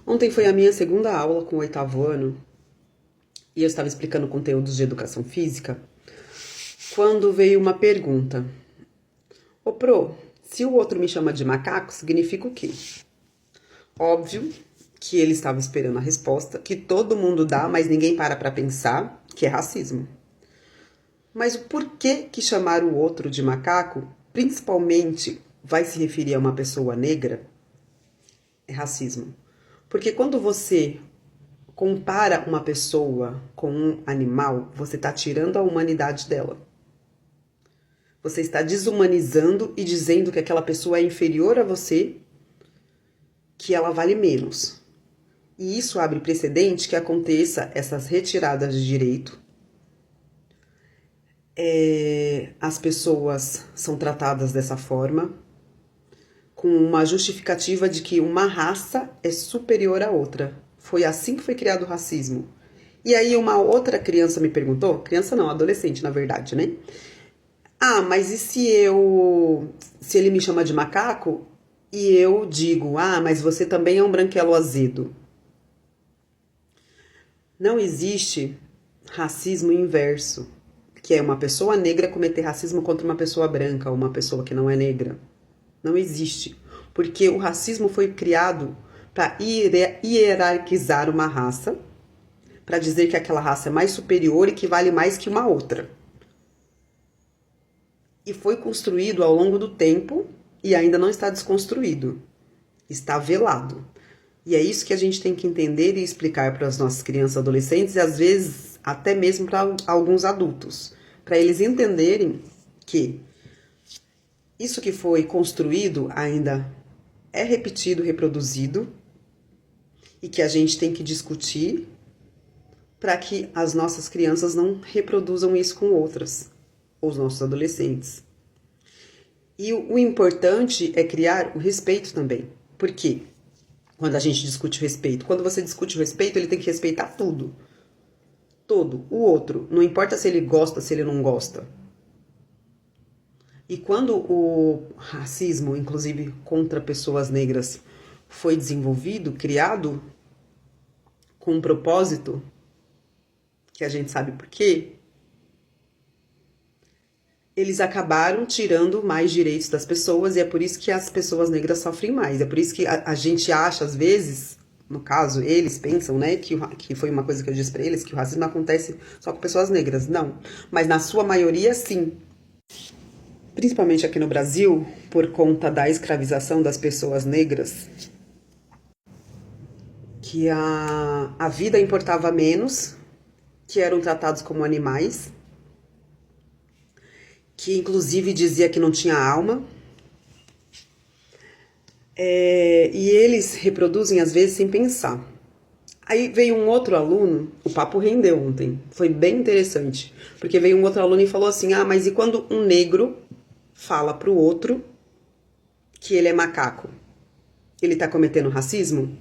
Ontem foi a minha segunda aula com o oitavo ano e eu estava explicando conteúdos de educação física quando veio uma pergunta. Ô Pro, se o outro me chama de macaco, significa o quê? Óbvio que ele estava esperando a resposta, que todo mundo dá, mas ninguém para pensar, que é racismo. Mas o porquê que chamar o outro de macaco, principalmente vai se referir a uma pessoa negra, é racismo. Porque quando você compara uma pessoa com um animal, você está tirando a humanidade dela. Você está desumanizando e dizendo que aquela pessoa é inferior a você, que ela vale menos. E isso abre precedente que aconteça essas retiradas de direito. As pessoas são tratadas dessa forma, com uma justificativa de que uma raça é superior à outra. Foi assim que foi criado o racismo. E aí uma outra criança me perguntou, criança não, adolescente na verdade, né? Ah, mas e se ele me chama de macaco e eu digo, ah, mas você também é um branquelo azedo? Não existe racismo inverso, que é uma pessoa negra cometer racismo contra uma pessoa branca ou uma pessoa que não é negra. Não existe, porque o racismo foi criado para hierarquizar uma raça, para dizer que aquela raça é mais superior e que vale mais que uma outra. E foi construído ao longo do tempo e ainda não está desconstruído. Está velado. E é isso que a gente tem que entender e explicar para as nossas crianças e adolescentes e às vezes até mesmo para alguns adultos, para eles entenderem que isso que foi construído ainda é repetido, reproduzido e que a gente tem que discutir para que as nossas crianças não reproduzam isso com outras, ou os nossos adolescentes. E o importante é criar o respeito também. Por quê? Quando a gente discute o respeito. Quando você discute o respeito, ele tem que respeitar tudo. Todo. O outro. Não importa se ele gosta, se ele não gosta. E quando o racismo, inclusive contra pessoas negras, foi desenvolvido, criado, com um propósito, que a gente sabe por quê, eles acabaram tirando mais direitos das pessoas e é por isso que as pessoas negras sofrem mais. É por isso que a gente acha, às vezes, no caso, eles pensam, né, que foi uma coisa que eu disse pra eles, que o racismo acontece só com pessoas negras. Não, mas na sua maioria, sim. Principalmente aqui no Brasil, por conta da escravização das pessoas negras, que a vida importava menos, que eram tratados como animais, que inclusive dizia que não tinha alma, e eles reproduzem às vezes sem pensar. Aí veio um outro aluno, o papo rendeu ontem, foi bem interessante, porque veio um outro aluno e falou assim, ah, mas e quando um negro fala pro outro que ele é macaco? Ele tá cometendo racismo?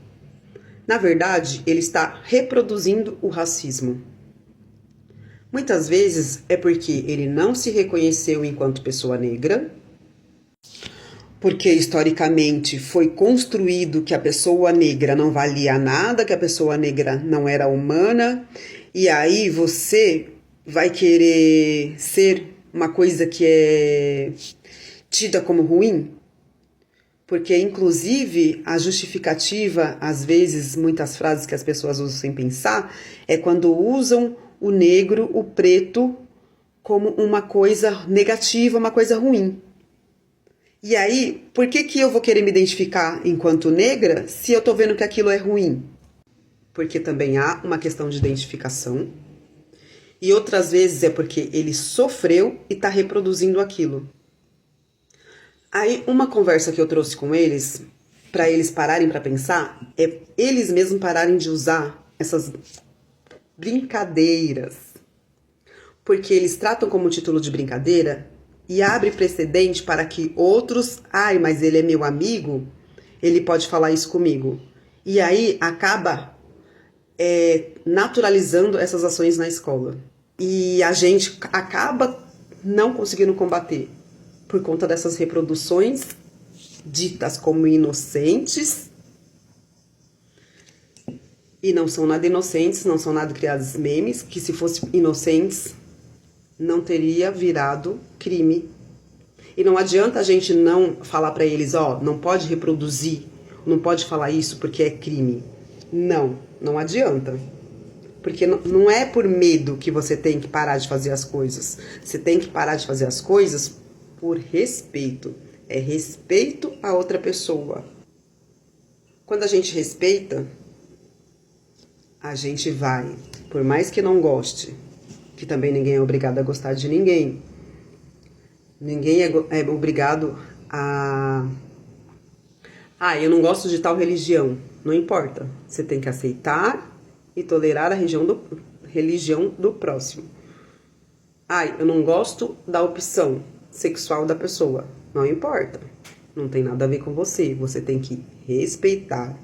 Na verdade, ele está reproduzindo o racismo. Muitas vezes é porque ele não se reconheceu enquanto pessoa negra, porque historicamente foi construído que a pessoa negra não valia nada, que a pessoa negra não era humana, e aí você vai querer ser uma coisa que é tida como ruim? Porque, inclusive, a justificativa, às vezes, muitas frases que as pessoas usam sem pensar, é quando usam o negro, o preto, como uma coisa negativa, uma coisa ruim. E aí, por que eu vou querer me identificar enquanto negra se eu tô vendo que aquilo é ruim? Porque também há uma questão de identificação. E outras vezes é porque ele sofreu e tá reproduzindo aquilo. Aí, uma conversa que eu trouxe com eles, para eles pararem para pensar, é eles mesmos pararem de usar essas brincadeiras. Porque eles tratam como título de brincadeira e abre precedente para que outros, ai, mas ele é meu amigo, ele pode falar isso comigo. E aí acaba naturalizando essas ações na escola. E a gente acaba não conseguindo combater por conta dessas reproduções ditas como inocentes E não são nada inocentes, não são nada criados memes, que se fossem inocentes, não teria virado crime. E não adianta a gente não falar pra eles, ó, não pode reproduzir, não pode falar isso porque é crime. Não, não adianta. Porque não é por medo que você tem que parar de fazer as coisas. Você tem que parar de fazer as coisas por respeito. É respeito a outra pessoa. Quando a gente respeita, a gente vai, por mais que não goste, que também ninguém é obrigado a gostar de ninguém. Ninguém é obrigado a... Ah, eu não gosto de tal religião. Não importa. Você tem que aceitar e tolerar a religião do próximo. Ah, eu não gosto da opção sexual da pessoa. Não importa. Não tem nada a ver com você. Você tem que respeitar.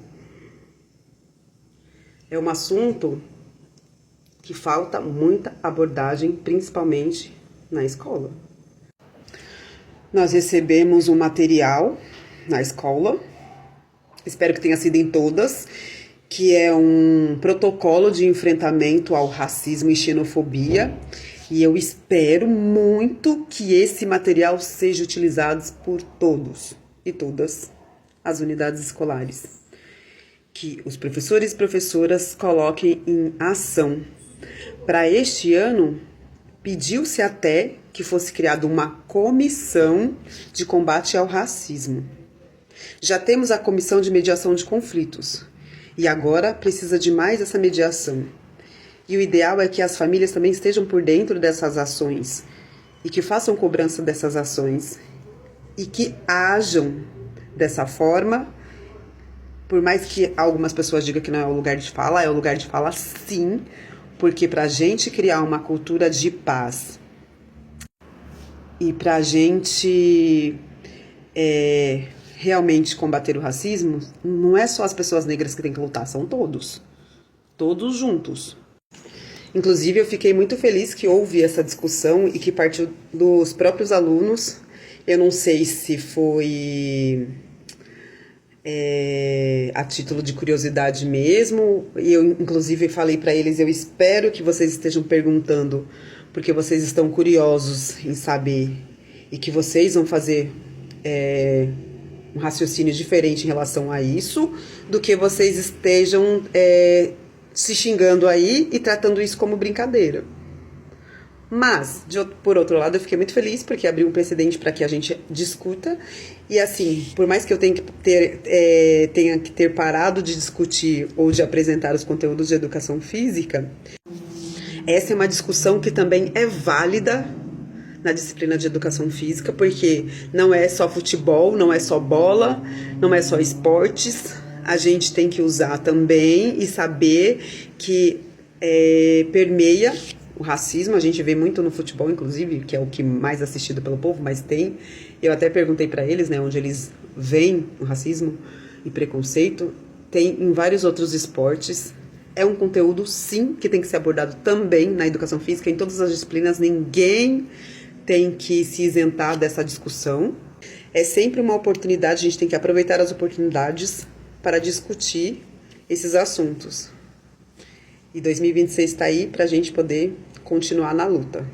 É um assunto que falta muita abordagem, principalmente na escola. Nós recebemos um material na escola, espero que tenha sido em todas, que é um protocolo de enfrentamento ao racismo e xenofobia, e eu espero muito que esse material seja utilizado por todos e todas as unidades escolares. Que os professores e professoras coloquem em ação. Para este ano, pediu-se até que fosse criada uma comissão de combate ao racismo. Já temos a comissão de mediação de conflitos e agora precisa de mais essa mediação. E o ideal é que as famílias também estejam por dentro dessas ações e que façam cobrança dessas ações e que ajam dessa forma. Por mais que algumas pessoas digam que não é o lugar de fala, é o lugar de fala sim, porque para a gente criar uma cultura de paz e para a gente realmente combater o racismo, não é só as pessoas negras que têm que lutar, são todos juntos. Inclusive, eu fiquei muito feliz que houve essa discussão e que partiu dos próprios alunos. Eu não sei se foi a título de curiosidade mesmo, e eu inclusive falei para eles, eu espero que vocês estejam perguntando porque vocês estão curiosos em saber e que vocês vão fazer um raciocínio diferente em relação a isso, do que vocês estejam se xingando aí e tratando isso como brincadeira. Mas, por outro lado, eu fiquei muito feliz porque abriu um precedente para que a gente discuta. E assim, por mais que eu tenha que ter parado de discutir ou de apresentar os conteúdos de educação física, essa é uma discussão que também é válida na disciplina de educação física, porque não é só futebol, não é só bola, não é só esportes. A gente tem que usar também e saber que permeia o racismo. A gente vê muito no futebol, inclusive, que é o que mais assistido pelo povo, mas tem. Eu até perguntei para eles, né, onde eles veem o racismo e preconceito. Tem em vários outros esportes. É um conteúdo, sim, que tem que ser abordado também na educação física, em todas as disciplinas. Ninguém tem que se isentar dessa discussão. É sempre uma oportunidade, a gente tem que aproveitar as oportunidades para discutir esses assuntos. E 2026 está aí para a gente poder continuar na luta.